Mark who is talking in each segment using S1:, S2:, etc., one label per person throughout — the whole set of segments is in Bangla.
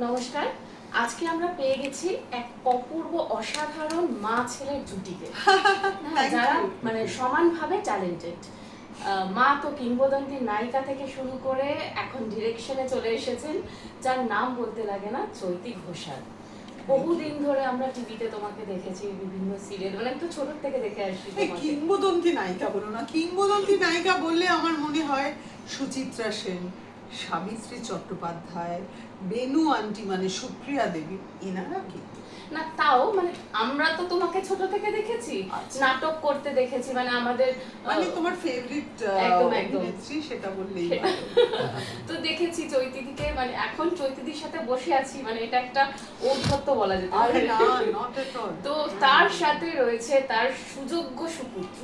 S1: নমস্কার। আজকে আমরা পেয়ে গেছি এক অপূর্ব অসাধারণ মা ছেলের জুটিকে। হ্যাঁ, যারা মানে সমানভাবে ট্যালেন্টেড। মা তো কিংবদন্তি নায়িকা থেকে শুরু করে এখন ডিরেকশনে চলে এসেছেন, যার নাম বলতে লাগে না, চৈতি ঘোষাল। বহুদিন ধরে আমরা টিভিতে তোমাকে দেখেছি, বিভিন্ন সিরিয়াল, মানে একটু ছোট থেকে দেখে আসছি তোমাকে।
S2: কিংবদন্তি নায়িকা বলো না, কিংবদন্তি নায়িকা বললে আমার মনে হয় সুচিত্রা সেন, সাবিত্রী চট্টোপাধ্যায়, বেনু আন্টি মানে সুপ্রিয়া দেবী, এনারা কি?
S1: না তাও মানে আমরা তো তোমাকে ছোট থেকে দেখেছি, নাটক করতে দেখেছি, মানে আমাদের
S2: মানে তোমার ফেভারিট অভিনেত্রী সেটা বললেই ভালো।
S1: তো দেখেছি চৈতিদিকে, মানে এখন চৈতিদির সাথে বসে আছি, মানে এটা একটা ঔদ্ধত্য বলা যেতে পারে।
S2: না, not at all.
S1: তো তার সাথে রয়েছে তার সুযোগ্য সুপুত্র,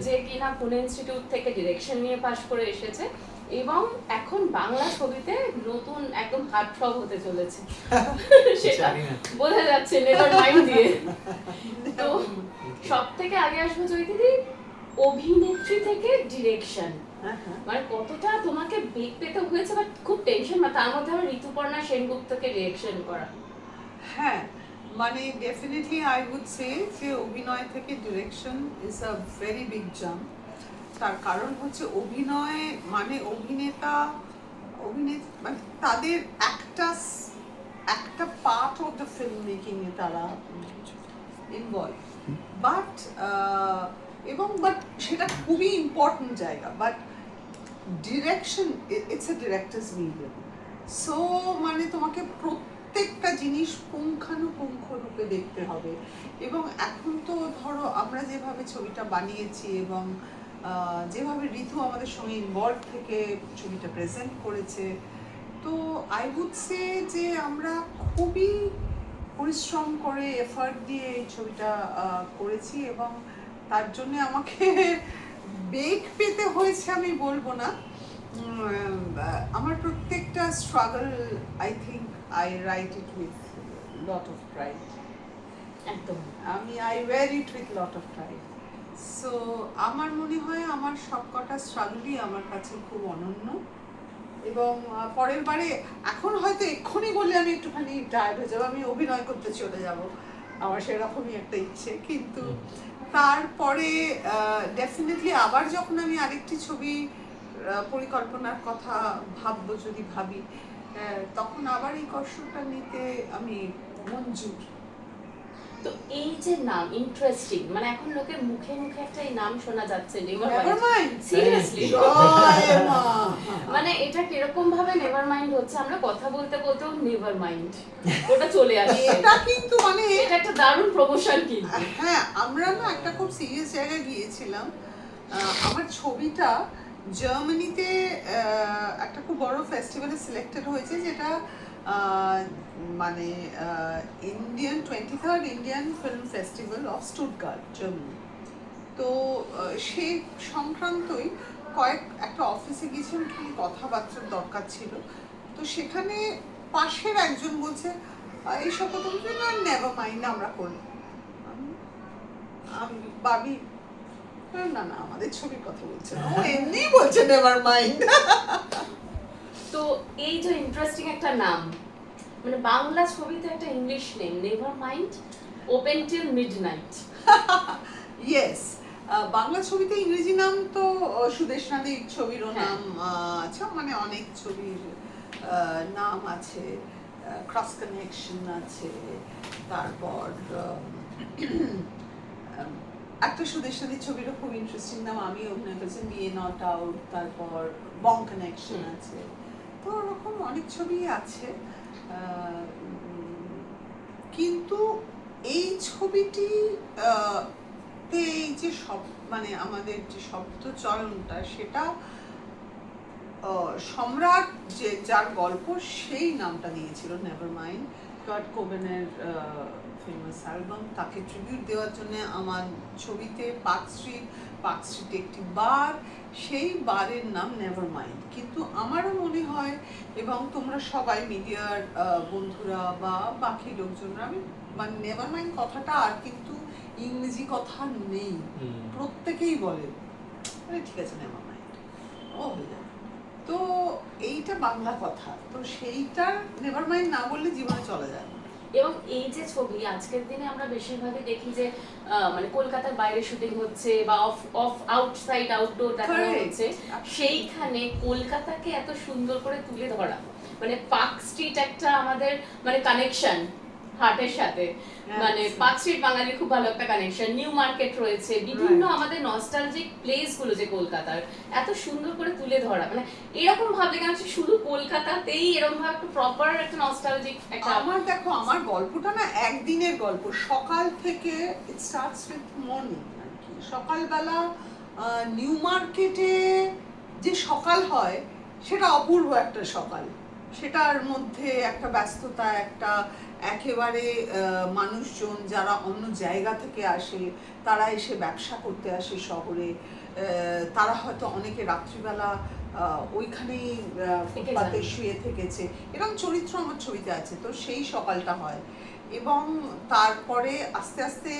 S1: যে কিনা পুনে ইনস্টিটিউট থেকে ডিরেকশন নিয়ে পাশ করে এসেছে এবং এখন বাংলা ছবিতে নতুন একদম হার্টথ্রব হতে চলেছে, সেটা বোঝা যাচ্ছে নেভার মাইন্ড দিয়ে। তো সব থেকে আগে আসবো চৈতিদি, অভিনেত্রী থেকে ডিরেকশন, মানে কতটা তোমাকে বেগ পেতে হয়েছে, বাট খুব টেনশন, বা তার মধ্যে আমার ঋতুপর্ণা সেনগুপ্তকে ডিরেকশন করা।
S2: হ্যাঁ, মানে ডেফিনেটলি আই উড সে যে অভিনয় থেকে direction is a very big jump. তার কারণ হচ্ছে অভিনয় মানে অভিনেতা মানে তাদের একটা part of the film making এ তারা ইনভলভ, বাট বাট সেটা খুবই ইম্পর্টেন্ট জায়গা। But direction it's a director's medium, so মানে তোমাকে প্রত্যেকটা জিনিস পুঙ্খানুপুঙ্খ রূপে দেখতে হবে। এবং এখন তো ধরো আমরা যেভাবে ছবিটা বানিয়েছি এবং যেভাবে ঋতু আমাদের সঙ্গে ইনভলভ থেকে ছবিটা প্রেজেন্ট করেছে, তো আই উড সে যে আমরা খুবই পরিশ্রম করে এফার্ট দিয়ে এই ছবিটা করেছি এবং তার জন্য আমাকে বেগ পেতে হয়েছে আমি বলবো না। আমার প্রত্যেকটা struggle I think I write it with lot of pride.
S1: একদম
S2: I wear it with lot of pride. So আমার মনে হয় আমার সবকটা স্ট্রাগলই আমার কাছে খুব অনন্য। এবং পরের বারে এখন হয়তো এক্ষুনি বললে আমি একটুখানি টায়ার্ড হয়ে যাবো, আমি অভিনয় করতে চলে যাব, আমার সেরকমই একটা ইচ্ছে। কিন্তু তারপরে ডেফিনেটলি আবার যখন আমি আরেকটি ছবি পরিকল্পনার কথা ভাববো, যদি ভাবি, তখন আবার এই কষ্টটা নিতে আমি মঞ্জুর।
S1: তো এই যে নাম ইন্টারেস্টিং, মানে এখন লোকের মুখে মুখে একটা এই নাম শোনা যাচ্ছে, সিরিয়াসলি, মানে এটা কিরকম ভাবে নেভার মাইন্ড হচ্ছে, আমরা কথা বলতে বলতেও নেভার মাইন্ড ওটা চলে আসছে,
S2: এটা কিন্তু মানে
S1: এটা একটা দারুণ প্রমোশন। কিন্তু
S2: হ্যাঁ, আমরা না একটা খুব সিরিয়াস জায়গায় গিয়েছিলাম। আমার ছবিটা জার্মানিতে একটা খুব বড় ফেস্টিভ্যালে সিলেক্টেড হয়েছে, যেটা মানে Indian 23rd Indian film festival of Stuttgart, Germany. তো সেই সংক্রান্তই একটা অফিসে গিয়েছিলাম, কি কথাবার্তার দরকার ছিল। তো সেখানে পাশের একজন বলছে এইসব কথা বলছে, না নেভার মাইন্ড আমরা করি। আমি ভাবি না না, আমাদের ছবির কথা বলছে না, ও এমনি বলছে নেভার মাইন্ড।
S1: তো এই যে ইন্টারেস্টিং একটা নাম, মানে বাংলা ছবিতে একটা English name never mind, open till midnight.
S2: Yes, Bangla ছবিতে ইংরেজি নাম তো সুদেশনাদির ছবিরও নাম আছে, মানে অনেক ছবির নাম আছে, ক্রস কানেকশন আছে, তারপর একটা সুদেশনাদির ছবিরও খুব ইন্টারেস্টিং নাম আমি অভিনয় করেছি, বিয়ে নট আউট, তারপর বং কানেকশন আছে, তো ওরকম অনেক ছবি আছে। কিন্তু এই ছবিটি এই যে মানে আমাদের যে শব্দ চয়নটা, সেটা সম্রাট যে যার গল্প সেই নামটা দিয়েছিল নেভার মাইন্ড, কার্ট কোবেনের ফেমাস অ্যালবাম, তাকে ট্রিবিউট দেওয়ার জন্য আমার ছবিতে পার্ক স্ট্রিট একটি বার, সেই বারের নাম নেভার মাইন্ড। কিন্তু আমারও মনে হয়, এবং তোমরা সবাই মিডিয়ার বন্ধুরা বা বাকি লোকজনরা, আমি মানে নেভার মাইন্ড কথাটা আর কিন্তু ইংরেজি কথা নেই, প্রত্যেকেই বলে ঠিক আছে নেভার মাইন্ড, ও হয়ে যাবে। তো এই এইটা বাংলা কথা, তো সেইটা নেভার মাইন্ড না বললে জীবনে চলা যায় না।
S1: এবং এই যে ছবি আজকের দিনে আমরা বেশিরভাগই দেখি যে মানে কলকাতার বাইরে শুটিং হচ্ছে বা অফ আউটসাইড আউটডোর দেখানো
S2: Correct.
S1: হচ্ছে, সেইখানে কলকাতাকে এত সুন্দর করে তুলে ধরা, মানে পার্ক স্ট্রিট একটা আমাদের মানে কানেকশন হার্টের সাথে, মানে পার্ক স্ট্রিট বাঙালির খুব ভালো একটা কানেকশন, নিউ মার্কেট রয়েছে, বিভিন্ন
S2: Right.
S1: আমাদের নস্টালজিক প্লেস গুলো যে কলকাতার এত সুন্দর করে তুলে ধরা, মানে এরকম ভাবলে কেন হচ্ছে শুধু কলকাতাতেই এরকম ভাবে একটা প্রপার একটা নস্টালজিক একটা
S2: আমার দেখো, আমার গল্পটা না একদিনের গল্প, সকাল থেকে ইট স্টার্টস উইথ মর্নিং আর কি। সকালবেলা নিউ মার্কেটে যে সকাল হয় সেটা অপূর্ব একটা সকাল, সেটার মধ্যে একটা ব্যস্ততা, একটা একেবারে মানুষজন যারা অন্য জায়গা থেকে আসে, তারা এসে ব্যবসা করতে আসে শহরে, তারা হয়তো অনেকে রাত্রিবেলা ওইখানেই ফুটপাতে শুয়ে থেকেছে, এরকম চরিত্র আমার ছবিতে আছে। তো সেই সকালটা হয় এবং তারপরে আস্তে আস্তে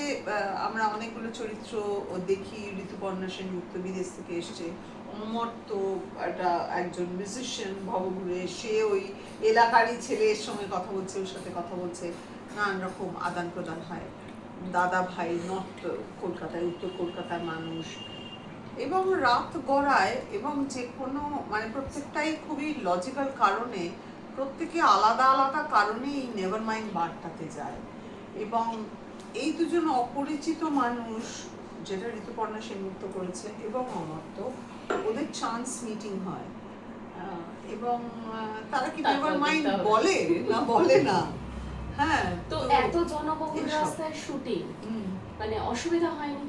S2: আমরা অনেকগুলো চরিত্র দেখি। ঋতুপর্ণা সেনগুপ্ত বিদেশ থেকে এসছে, অমর্ত্য একটা একজন মিউজিশিয়ান ভবঘুরে, সে ওই এলাকারই ছেলের সঙ্গে কথা বলছে, ওর সাথে কথা বলছে, নানান রকম আদান প্রদান হয়। দাদা ভাই নর্থ কলকাতায়, উত্তর কলকাতার মানুষ, এবং রাত গড়ায়, এবং যে কোনো মানে প্রত্যেকটাই খুবই লজিক্যাল কারণে, প্রত্যেকে আলাদা আলাদা কারণে এই নেভার মাইন্ড বারটাতে যায়। এবং এই দুজন অপরিচিত মানুষ, যেটা ঋতুপর্ণা সেনগুপ্ত করেছে এবং অমর্ত্য, ওদের চান্স মিটিং হয়, এবং তারা কি নেভার মাইন্ড বলে না বলে না। হ্যাঁ,
S1: তো এত জনবহুল রাস্তায় শুটিং, মানে অসুবিধা হয়নি?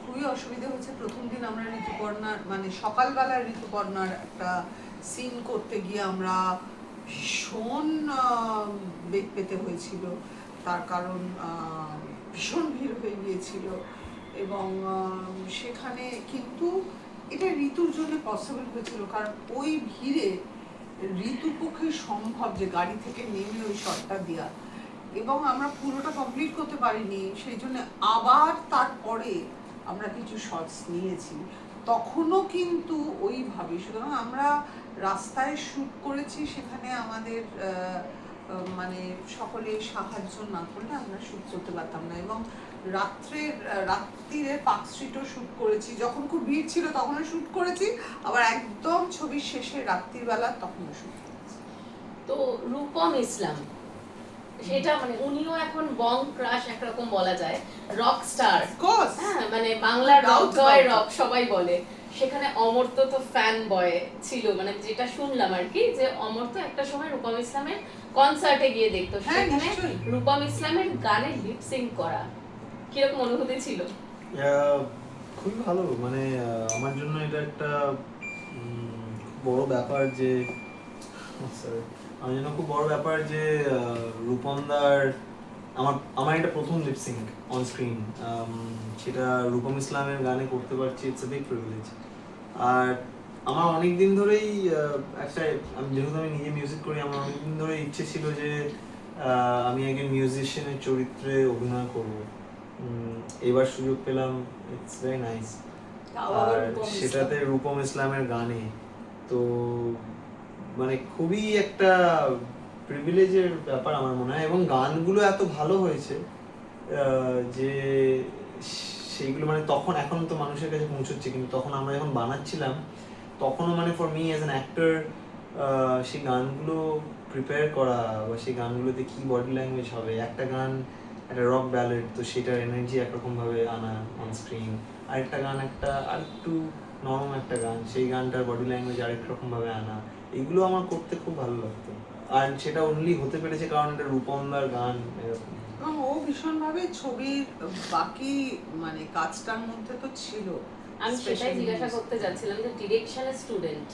S2: খুবই অসুবিধা হয়েছে। প্রথম দিন আমরা ঋতুপর্ণার মানে সকালবেলা ঋতুপর্ণার একটা সিন করতে গিয়ে আমরা ভীষণ বেগ পেতে হয়েছিল, তার কারণ ভীষণ ভিড় হয়ে গিয়েছিল। এবং সেখানে কিন্তু এটা ঋতুর জন্য পসিবল হয়েছিল, কারণ ওই ভিড়ে ঋতুর পক্ষে সম্ভব যে গাড়ি থেকে নেমে ওই শটটা দেওয়া, এবং আমরা পুরোটা কমপ্লিট করতে পারিনি, সেই জন্য আবার তারপরে আমরা কিছু শর্টস নিয়েছি। তখনও কিন্তু ওইভাবে, সুতরাং আমরা রাস্তায় শ্যুট করেছি, সেখানে আমাদের মানে সকলে সাহায্য না করলে আমরা শ্যুট করতে পারতাম না। এবং রাত্রিরে পার্ক স্ট্রিটও শ্যুট করেছি, যখন খুব ভিড় ছিল তখনও শ্যুট করেছি, আবার একদম ছবির শেষে রাত্রিবেলা তখনও শ্যুট করেছি।
S1: তো রূপম ইসলাম, সেটা মানে উনিও এখন বং ক্রাশ একরকম বলা যায়, রক স্টার, হ্যাঁ মানে বাংলার রক জয় রক সবাই বলে, সেখানে অমর্ত্য তো ফ্যান বয় ছিল, মানে যেটা শুনলাম আর কি, যে অমর্ত্য একটা সময় রূপম ইসলামের কনসার্টে গিয়ে দেখতো, সেখানে রূপম ইসলামের গানে লিপসিং করা, কিরকম অনুভূতি ছিল?
S3: খুবই ভালো, মানে আমার জন্য এটা একটা বড় ব্যাপার যে আমার জন্য খুব বড় ব্যাপার যে রূপমদার আমার এটা প্রথম লিপসিং অন স্ক্রিন, সেটা রূপম ইসলামের গানে করতে পারছি, ইটস এ বিগ প্রিভিলেজ। আর আমার অনেকদিন ধরেই একটা, যেহেতু আমি নিজে মিউজিক করি, আমার অনেকদিন ধরে ইচ্ছে ছিল যে আমি একজন মিউজিশিয়ানের চরিত্রে অভিনয় করব। এবার সুযোগ পেলাম, ইটস ভেরি নাইস। আর সেটাতে রূপম ইসলামের গানে, তো মানে খুবই একটা প্রিভিলেজের ব্যাপার আমার মনে হয়। এবং গানগুলো এত ভালো হয়েছে যে সেইগুলো মানে তখন, এখন তো মানুষের কাছে পৌঁছচ্ছে, কিন্তু তখন আমরা যখন বানাচ্ছিলাম তখনও মানে for me as an actor সেই গানগুলো প্রিপেয়ার করা, বা সেই গানগুলোতে কি বডি ল্যাঙ্গুয়েজ হবে, একটা গান একটা রক ব্যালেড, তো সেটার এনার্জি একরকমভাবে আনা অন স্ক্রিন, আরেকটা গান একটা আরেকটু নরম একটা গান, সেই গানটার বডি ল্যাঙ্গুয়েজ আরেক রকমভাবে আনা, এগুলো আমার করতে খুব ভালো লাগতো। আর সেটা অনলি হতে পেরেছে কারণ এটা রূপমদার গান এরকম।
S2: এবং ও ভীষণভাবে ছবির বাকি মানে কাজটার মধ্যে তো ছিল।
S1: আমি সেটাই জিজ্ঞাসা করতে যাচ্ছিলাম যে ডিরেকশনের স্টুডেন্ট,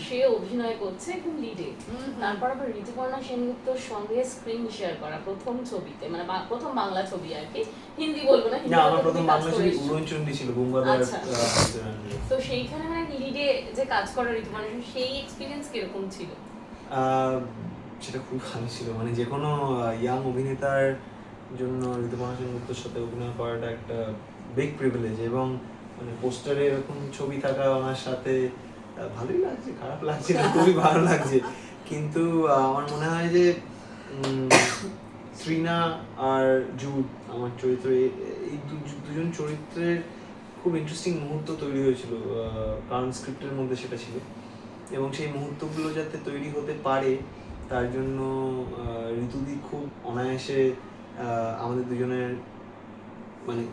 S1: সে অভিনয় করছে একদম লিডে, তারপর আবার ঋতুপর্ণা সেনগুপ্তর সঙ্গে স্ক্রিন শেয়ার করা প্রথম ছবিতে, মানে প্রথম বাংলা ছবি আর কি, হিন্দি বলবো না,
S3: না আমার প্রথম বাংলা ছবি উড়নচণ্ডী ছিল গঙ্গাধর।
S1: তো সেইখানে মানে লিডে যে কাজ করা ঋতুপর্ণা, সেই এক্সপেরিয়েন্স কিরকম ছিল?
S3: সেটা খুব ভালো ছিল, মানে যে কোনো ইয়াং অভিনেতার জন্য ঋতুপর্ণা সেনগুপ্তর সাথে অভিনয় করাটা একটা বিগ প্রিভিলেজ। এবং মানে পোস্টারে এরকম ছবি থাকা ওনার সাথে, ভালোই লাগছে, খারাপ লাগছে না, খুবই ভালো লাগছে। কিন্তু আমার মনে হয় যে শ্রীনা আর জুড আমার চরিত্র, এই দুজন চরিত্রের খুব ইন্টারেস্টিং মুহূর্ত তৈরি হয়েছিল, কারণ স্ক্রিপ্টের মধ্যে সেটা ছিল। এবং সেই মুহূর্তগুলো যাতে তৈরি হতে পারে তার জন্য ঋতুদি খুব অনায়াসে আমাদের দুজনের মানে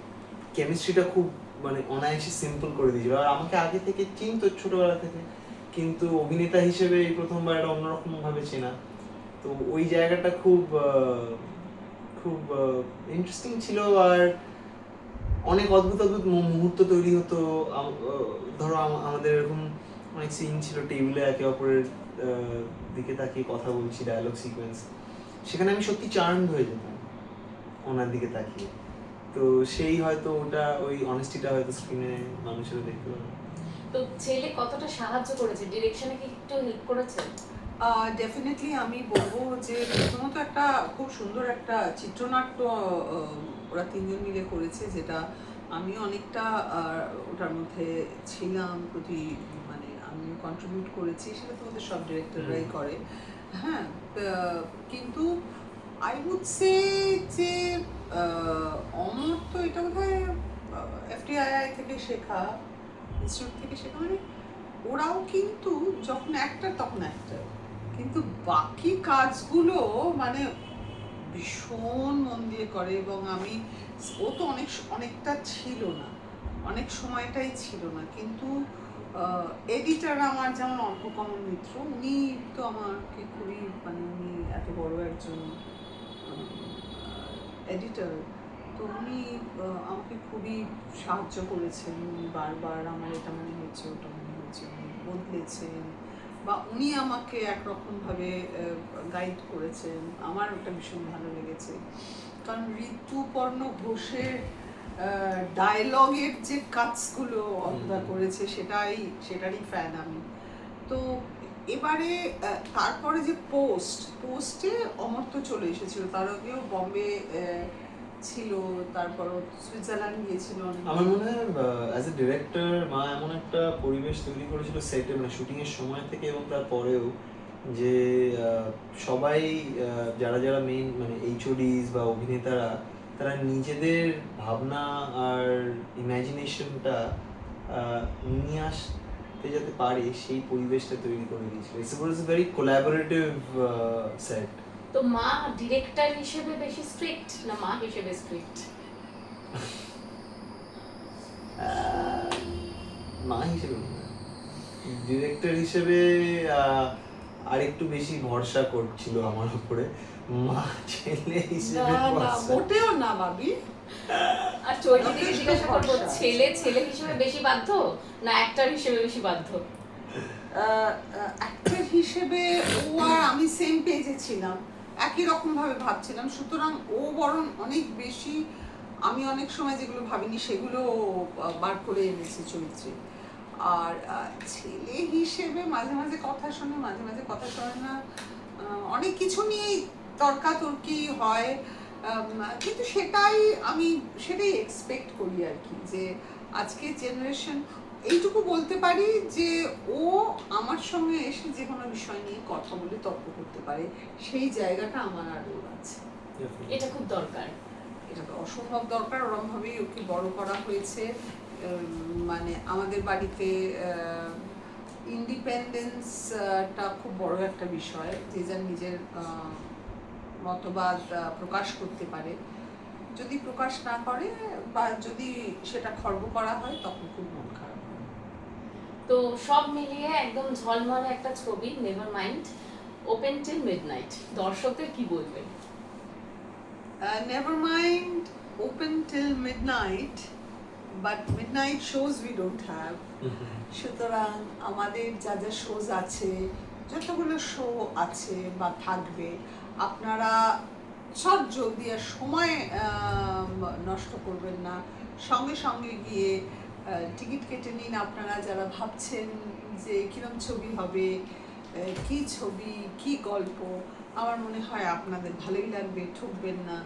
S3: কেমিস্ট্রিটা খুব মানে অনায়াসে সিম্পল করে দিয়েছিল। আর আমাকে আগে থেকে চিনতো ছোটবেলা থেকে, কিন্তু অভিনেতা হিসেবে এই প্রথমবার একটা অন্যরকম ভাবে চেনা। তো ওই জায়গাটা খুব খুব ইন্টারেস্টিং ছিল। আর অনেক অদ্ভুত অদ্ভুত মুহূর্ত তৈরি হতো। ধরো আমাদের এরকম অনেক সিন ছিল টেবিলে একে অপরের দিকে তাকিয়ে কথা বলছি, ডায়ালগ সিকোয়েন্স, সেখানে আমি সত্যি চার্মড হয়ে যেতাম ওনার দিকে তাকিয়ে। তো সেই হয়তো ওটা, ওই অনেস্টিটা হয়তো স্ক্রিনে মানুষেরা দেখতে পাবে।
S1: তো ছেলে কতটা সাহায্য করেছে, ডিরেকশনে কি একটু হেল্প করেছে?
S2: ডেফিনেটলি আমি বলবো যে প্রথমত একটা খুব সুন্দর একটা চিত্রনাট্য ওরা তিনজন মিলে করেছে, যেটা আমি অনেকটা ওটার মধ্যে ছিলাম, প্রতি মানে আমি কন্ট্রিবিউট করেছি, সেটা তো ওদের সব ডিরেক্টররাই করে। হ্যাঁ, কিন্তু আই উড সে যে অমর তো এটা বোধহয় FTII থেকে শেখা, ইনস্টিটিউট থেকে শেখা, মানে ওরাও কিন্তু যখন অ্যাক্টর তখন অ্যাক্টর, কিন্তু বাকি কাজগুলো মানে ভীষণ মন দিয়ে করে। এবং আমি, ও তো অনেকটা ছিল না, অনেক সময়টাই ছিল না, কিন্তু এডিটার আমার যেমন অর্ককমল মিত্র, উনি তো আমাকে খুবই মানে উনি এত বড় একজন এডিটর, তো উনি আমাকে খুবই সাহায্য করেছেন। উনি বারবার আমার এটা মনে হচ্ছে ওটা মনে হচ্ছে উনি বদলেছেন, বা উনি আমাকে একরকমভাবে গাইড করেছেন। আমার ওটা ভীষণ ভালো লেগেছে, কারণ ঋতুপর্ণ ঘোষের ডায়লগের যে কাজগুলো অবদা করেছে সেটারই ফ্যান আমি। তো এবারে তারপরে যে পোস্টে অমর তো চলে এসেছিল, তার আগেও বম্বে ছিল, তারপর সুইজারল্যান্ড গিয়েছিল।
S3: আমার মনে হয় অ্যাজ এ ডিরেক্টর মা এমন একটা পরিবেশ তৈরি করেছিল সেটে, মানে শুটিং এর সময় থেকে এবং তারপরেও, যে সবাই যারা যারা মেইন মানে HODs বা অভিনেতারা, তারা নিজেদের ভাবনা আর ইমাজিনেশনটা নিয়ে আসতে যাতে পারে সেই পরিবেশটা তৈরি করে দিয়েছিল। It's a very collaborative set.
S1: তো মা ডিরেক্টর হিসেবে বেশি স্ট্রিক্ট না মা হিসেবে স্ট্রিক্ট?
S3: মা হিসেবে, ডিরেক্টর হিসেবে আরেকটু বেশি ভরসা করছিল আমার উপরে। মা ছেলে হিসেবে
S2: মোটেও না ভাবি।
S1: আর চৈতি থেকে জিজ্ঞাসা করবো, ছেলে হিসেবে বেশি বাধ্য না অ্যাক্টর হিসেবে বেশি বাধ্য?
S2: অ্যাক্টর হিসেবে ও আর আমি সেম পেজে ছিলাম, একই রকম ভাবে ভাবছিলাম, সুতরাং ও বরং অনেক বেশি, আমি অনেক সময় যেগুলো ভাবিনি সেগুলো বার করে এনেছি চরিত্রে। আর ছেলে হিসেবে মাঝে মাঝে কথা শোনে, মাঝে মাঝে কথা শোনে না, অনেক কিছু নিয়েই তর্কাতর্কি হয়, কিন্তু আমি সেটাই এক্সপেক্ট করি আর কি, যে আজকে জেনারেশন, এইটুকু বলতে পারি যে ও আমার সঙ্গে এসে যে কোনো বিষয় নিয়ে কথা বলে তর্ক করতে পারে, সেই জায়গাটা আমার আরও আছে।
S1: এটা খুব দরকার,
S2: এটা তো অসম্ভব দরকার। ওরমভাবেই ওকে বড় করা হয়েছে। মানে আমাদের বাড়িতে ইন্ডিপেন্ডেন্সটা খুব বড় একটা বিষয়, যে যার নিজের মতবাদ প্রকাশ করতে পারে। যদি প্রকাশ না করে বা যদি সেটা খর্ব করা হয় তখন খুব মন খারাপ হয়।
S1: তো সব মিলিয়ে একদম ঝলমলে একটা ছবি, never mind, open till midnight, দর্শকদের কি বলবেন?
S2: Never mind open till midnight, but midnight shows we don't have. সুতরাং আমাদের যা যা শোজ আছে, যতগুলো শো আছে বা থাকবে, আপনারা সব জলদি আর সময় নষ্ট করবেন না, সঙ্গে সঙ্গে গিয়ে টিকিট কেটে নিন। আপনারা যারা ভাবছেন যে কিরম ছবি হবে, কি ছবি, কি গল্প, আমার মনে হয় আপনাদের ভালোই লাগবে, ঠকবেন না।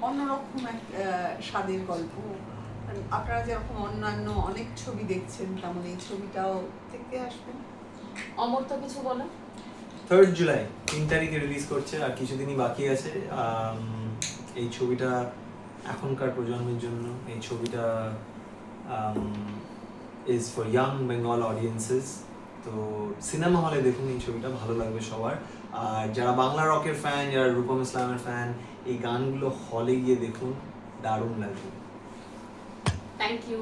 S2: অন্যরকম এক স্বাদের গল্প, আপনারা যেরকম অন্যান্য অনেক ছবি দেখছেন তেমন এই ছবিটাও দেখতে আসবেন।
S1: অমর্ত্য কিছু বলো?
S3: 3rd জুলাই 3 তারিখে রিলিজ করছে, আর কিছুদিনই বাকি আছে। এই ছবিটা এখনকার প্রজন্মের জন্য, এই ছবিটা is for young Bengal audiences. তো সিনেমা হলে দেখুন এই ছবিটা, ভালো লাগবে সবার। আর যারা বাংলা রকের ফ্যান, যারা রূপম ইসলামের ফ্যান, এই গানগুলো হলে গিয়ে দেখুন, দারুণ লাগবে।
S1: Thank you.